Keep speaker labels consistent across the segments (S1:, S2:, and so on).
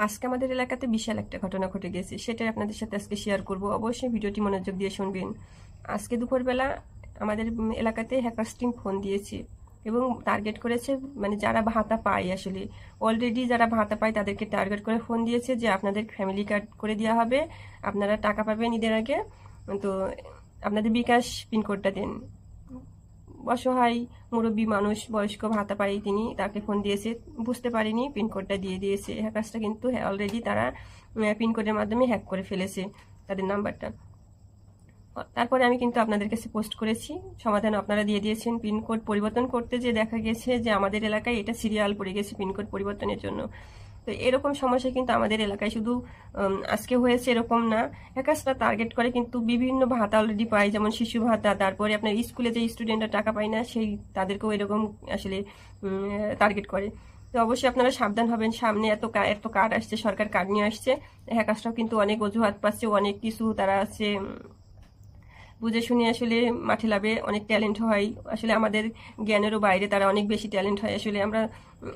S1: আজকে আমাদের এলাকাতে বিশাল একটা ঘটনা ঘটে গেছে, সেটাই আপনাদের সাথে আজকে শেয়ার করব। অবশ্যই ভিডিওটি মনোযোগ দিয়ে শুনবেন। আজকে দুপুরবেলা আমাদের এলাকাতে হ্যাকার্স টিম ফোন দিয়েছে এবং টার্গেট করেছে, মানে যারা ভাতা পায়, আসলে অলরেডি যারা ভাতা পায় তাদেরকে টার্গেট করে ফোন দিয়েছে যে আপনাদের ফ্যামিলি কার্ড করে দেওয়া হবে, আপনারা টাকা পাবেন ঈদের আগে, তো আপনাদের বিকাশ পিনকোডটা দিন। অসহায় মুরব্বী মানুষ, বয়স্ক ভাতা পাই, তিনি তাকে ফোন দিয়েছে, বুঝতে পারেনি, পিনকোডটা দিয়ে দিয়েছে। হ্যাকার্সটা কিন্তু অলরেডি তারা পিনকোডের মাধ্যমে হ্যাক করে ফেলেছে তাদের নাম্বারটা। তারপরে আমি কিন্তু আপনাদের কাছে পোস্ট করেছি, সমাধান আপনারা দিয়ে দিয়েছেন। পিনকোড পরিবর্তন করতে যে দেখা গেছে যে আমাদের এলাকায় এটা সিরিয়াল পড়ে গেছে পিনকোড পরিবর্তনের জন্য। তো এরকম সমস্যা কিন্তু আমাদের এলাকায় শুধু আজকে হয়েছে এরকম না, হ্যাকার্সরা টার্গেট করে কিন্তু বিভিন্ন ভাতা অলরেডি পায়, যেমন শিশু ভাতা, তারপরে আপনার স্কুলে যে স্টুডেন্টরা টাকা পায় না সেই তাদেরকেও এরকম আসলে টার্গেট করে। তো অবশ্যই আপনারা সাবধান হবেন, সামনে এত কার্ড আসছে, সরকার কার্ড নিয়ে আসছে, হ্যাকার্সরাও কিন্তু অনেক অজুহাত পাচ্ছে, অনেক কিছু তারা আছে বুঝে শুনে আসলে মাঠে লাভে অনেক ট্যালেন্ট হয়, আসলে আমাদের জ্ঞানেরও বাইরে তারা অনেক বেশি ট্যালেন্ট হয়। আসলে আমরা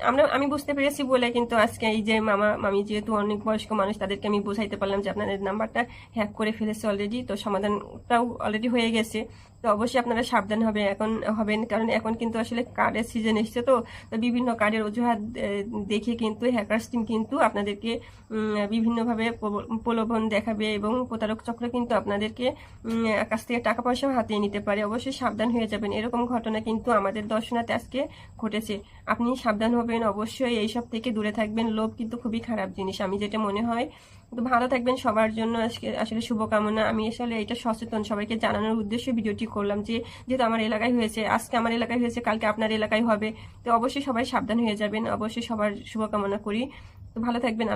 S1: আমরা আমি বুঝতে পেরেছি বলে কিন্তু আজকে এই যে মামা মামি যেহেতু অনেক বয়স্ক মানুষ, তাদেরকে আমি বোঝাইতে পারলাম যে আপনাদের নাম্বারটা হ্যাক করে ফেলেছে অলরেডি, তো সমাধানটাও অলরেডি হয়ে গেছে। তো অবশ্যই আপনারা সাবধান হবেন, কারণ এখন কিন্তু আসলে কার্ডের সিজন এসছে, তো বিভিন্ন কার্ডের অজুহাত দেখিয়ে কিন্তু হ্যাকার্স টিম কিন্তু আপনাদেরকে বিভিন্নভাবে প্রলোভন দেখাবে এবং প্রতারক চক্র কিন্তু আপনাদেরকে কাছ থেকে টাকা পয়সাও হাতিয়ে নিতে পারে। অবশ্যই সাবধান হয়ে যাবেন, এরকম ঘটনা কিন্তু আমাদের দর্শনাতে আজকে ঘটেছে। আপনি সাবধান হবেন, অবশ্যই এইসব থেকে দূরে থাকবেন। লোভ কিন্তু খুবই খারাপ জিনিস, আমি যেটা মনে হয়। তো ভালো থাকবেন, সবার জন্য আজকে আসলে শুভকামনা। আমি আসলে এটা সচেতন সবাইকে জানানোর উদ্দেশ্যে ভিডিওটি করলাম যে যেহেতু আমার এলাকায় হয়েছে, আজকে আমার এলাকায় হয়েছে, কালকে আপনার এলাকায় হবে। তো অবশ্যই সবাই সাবধান হয়ে যাবেন, অবশ্যই সবার শুভকামনা করি। তো ভালো থাকবেন।